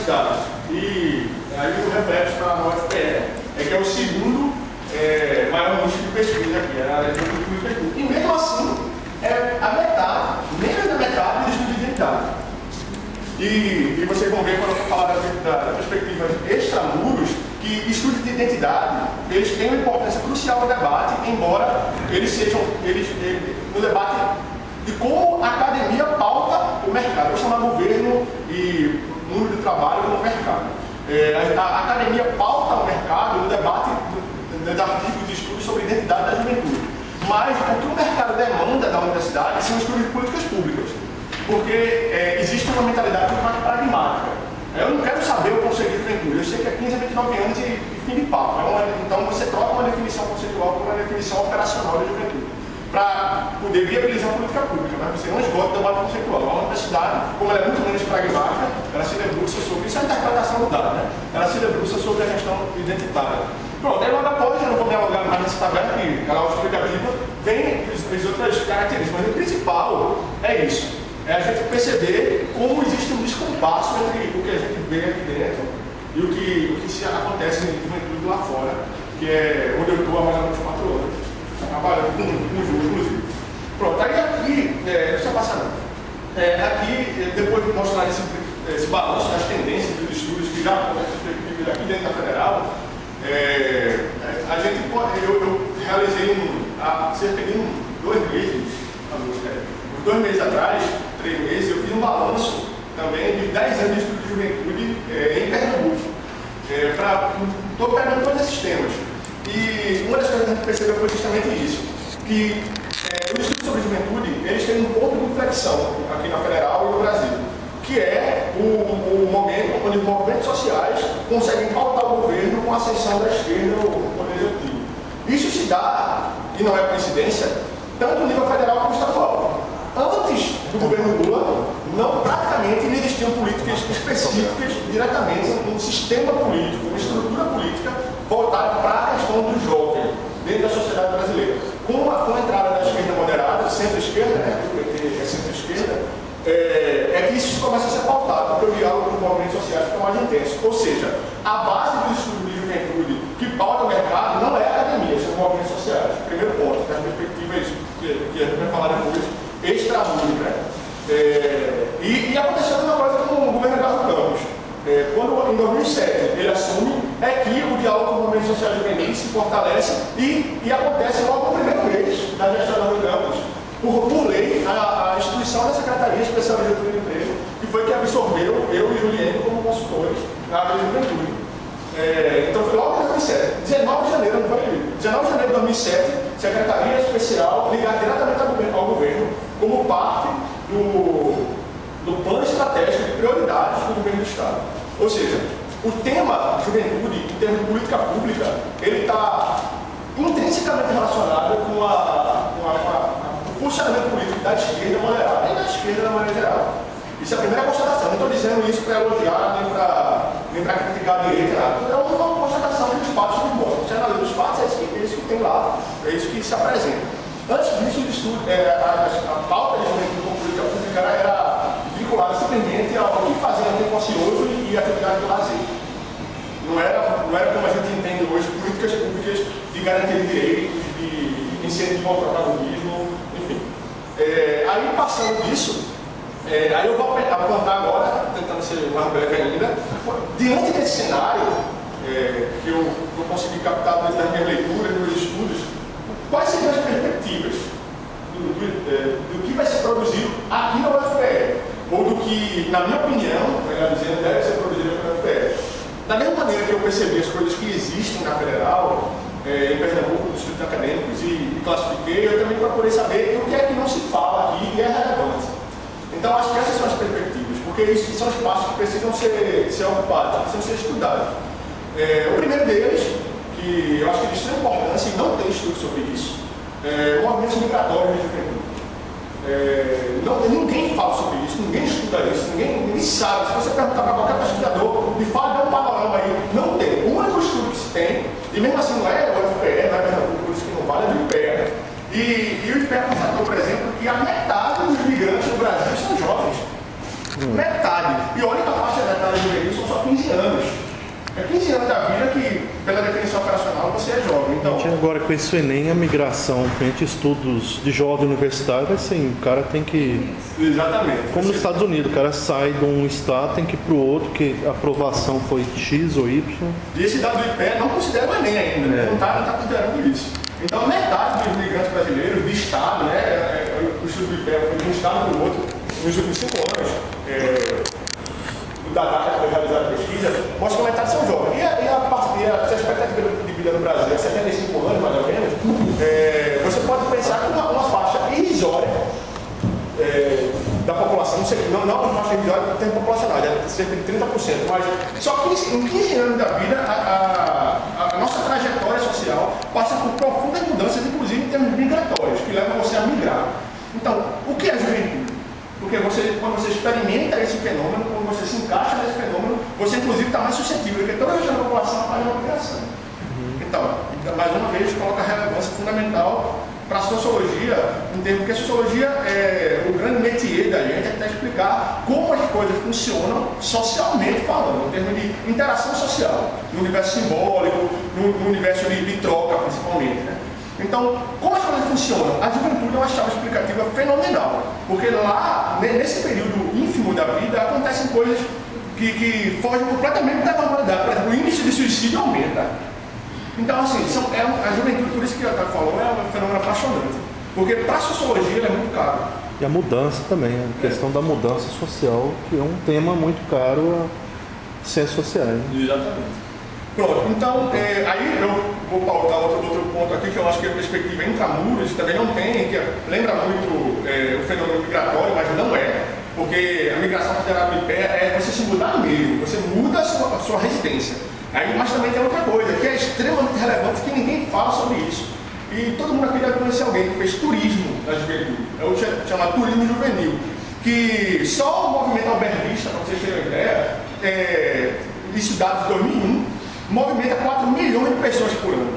universidades. E aí o reflexo para a UFPE é que é o segundo maior nicho de pesquisa aqui, é a área de política pública. E mesmo assim, é a metade, menos da metade de estudo de identidade. E vocês vão ver quando eu for falar da perspectiva extramuros, que estudos de identidade, eles têm uma importância crucial no debate, embora eles sejam, no debate de como a academia pauta o mercado. Eu vou chamar governo e mundo do trabalho como mercado. A academia pauta o mercado no debate de artigos de estudos sobre identidade da juventude. Mas o que o mercado demanda da universidade são estudos de políticas públicas. Porque existe uma mentalidade muito mais pragmática. Eu não quero saber o conceito de juventude, eu sei que é 15 a 29 anos e fim de papo. Então você troca uma definição conceitual por uma definição operacional de juventude, para poder viabilizar a política pública, mas você não esgota o debate conceitual. A universidade, como ela é muito menos pragmática, ela se debruça sobre isso, é a interpretação do dado, né? Ela se debruça sobre a questão identitária. Pronto, aí logo após, eu não vou me alongar mais nessa tabela, que ela é explicativa, vem as outras características, mas o principal é isso. É a gente perceber como existe um descompasso entre o que a gente vê aqui dentro e o que se acontece em juventude lá fora, que é onde eu estou há mais ou menos 4 anos, trabalhando com jogos, inclusive. Pronto, aí aqui, deixa eu passar não. Aqui, depois de mostrar esse balanço das tendências dos estudos que já acontecem aqui dentro da Federal, a gente pode, eu realizei há cerca de 2 meses, uns 2 meses atrás, 3 meses, eu fiz um balanço também de 10 anos de estudo de juventude em Pernambuco. Estou pegando todos esses temas. E uma das coisas que a gente percebeu foi justamente isso, que os estudos sobre juventude, eles têm um ponto de inflexão aqui na Federal e no Brasil, que é o momento onde os movimentos sociais conseguem pautar o governo com a ascensão da esquerda no poder executivo. Isso se dá, e não é coincidência, tanto no nível federal como estadual. Antes do governo Lula, praticamente não existiam políticas específicas diretamente um sistema político, uma estrutura política voltada para a questão do jovem dentro da sociedade brasileira. Com a entrada da esquerda moderada, centro-esquerda, né, o PT é centro-esquerda, é que isso começa a ser pautado, porque o diálogo com os movimentos sociais fica mais intenso. Ou seja, a base do estudo de juventude que pauta o mercado não é a academia, são os movimentos sociais. Primeiro ponto, das perspectivas que a gente vai falar depois, extramuros, né? E aconteceu a mesma coisa com o governo Eduardo Campos. Quando em 2007 ele assume, é que o diálogo com o movimento social juvenil se fortalece e acontece logo no primeiro mês da gestão do Campos, por lei, a instituição da Secretaria Especial de Juventude e Emprego, que foi que absorveu eu e Juliano como consultores na área de juventude. Então foi logo em 2007, 19 de janeiro, não foi? 19 de janeiro de 2007, Secretaria Especial ligada diretamente ao governo, como parte do plano estratégico de prioridades do governo do Estado. Ou seja, o tema juventude, em termos de política pública, ele está intrinsecamente relacionado com o funcionamento político da esquerda moderada e da esquerda da maneira geral. Isso é a primeira constatação. Não estou dizendo isso para elogiar, nem para criticar a direita, nada. É uma constatação dos fatos que mostram. Você analisa os fatos, é isso que tem lá, é isso que se apresenta. Antes disso, a pauta de juventude com política pública era vinculada simplesmente ao que fazer no tempo ocioso e atividade do lazer. Não era como a gente entende hoje, políticas públicas de garantia de direitos, de incentivo ao protagonismo, enfim. Aí, passando disso, aí eu vou apontar agora, tentando ser mais breve ainda, diante desse cenário que eu consegui captar das minhas leituras, dos meus estudos, quais seriam as perspectivas do que vai ser produzido aqui na UFPE, ou do que, na minha opinião, melhor dizendo, deve ser produzido aqui na UFPE. Da mesma maneira que eu percebi as coisas que existem na Federal, em Pernambuco, nos estudos acadêmicos, e classifiquei, eu também procurei saber o que é que não se fala aqui e é relevante. Então, acho que essas são as perspectivas, porque isso são espaços que precisam ser ocupados, precisam ser estudados. O primeiro deles, que eu acho que é de extrema importância e não tem estudo sobre isso, movimentos migratórios de juventude. Ninguém fala sobre isso, ninguém estuda isso, ninguém sabe. Se você perguntar para qualquer pesquisador, me fala, dá um panorama aí. Não tem. O único estudo que se tem, e mesmo assim não é o UFPE, não é Pernambuco, por isso que não vale, é do IPEA. E o IPEA constatou, por exemplo, que a metade dos migrantes no Brasil são jovens. Metade. E olha que a faixa etária juvenil são só É 15 anos da vida que, pela definição operacional, você é jovem. Então, agora com esse Enem, a migração entre estudos de jovem universitário, assim, o cara tem que... Exatamente. Como nos Estados Unidos, o cara sai de um estado, tem que ir para o outro, que a aprovação foi X ou Y. E esse dado do IPE não considera o Enem ainda, né? Não está considerando isso. Então, metade dos migrantes brasileiros, de estado, né? O estudo do IPE foi de um estado para o outro, nos últimos 5 anos. Da data que foi realizada a pesquisa, mostra que a metade são jovens. E a expectativa de vida no Brasil é 75 anos, mais ou menos. Você pode pensar que uma faixa irrisória da população, não uma faixa irrisória tem populacional, é cerca de 30%, mas só que em 15 anos da vida, a nossa trajetória social passa por profundas mudanças, inclusive em termos migratórios, que levam você a migrar. Então, o que é juventude? Porque quando você experimenta esse fenômeno, quando você se encaixa nesse fenômeno, você inclusive está mais suscetível, porque toda a população faz uma migração. Então, mais uma vez, coloca a relevância fundamental para a sociologia, porque a sociologia é o grande métier da gente, é tentar explicar como as coisas funcionam socialmente falando, em termos de interação social, no universo simbólico, no universo de troca, principalmente, né? Então, como as coisas funcionam? A juventude é uma chave explicativa fenomenal, porque lá, nesse período ínfimo da vida, acontecem coisas que fogem completamente da normalidade. Por exemplo, o índice de suicídio aumenta. Então, assim, a juventude, por isso que eu falou, é um fenômeno apaixonante, porque para a sociologia ele é muito caro. E a mudança também, a questão da mudança social, que é um tema muito caro a ciências sociais. Exatamente. Pronto, então, aí eu vou pautar outro ponto aqui, que eu acho que a perspectiva intramuros também não tem, que lembra muito o fenômeno migratório, mas não é, porque a migração considerada no IPE é você se mudar mesmo, você muda a sua residência. Aí, mas também tem outra coisa, que é extremamente relevante, que ninguém fala sobre isso. E todo mundo aqui deve conhecer alguém que fez turismo na juventude, é o chamado turismo juvenil, que só o movimento alberguista, para vocês terem uma ideia, isso dados de 2001, movimenta 4 milhões de pessoas por ano.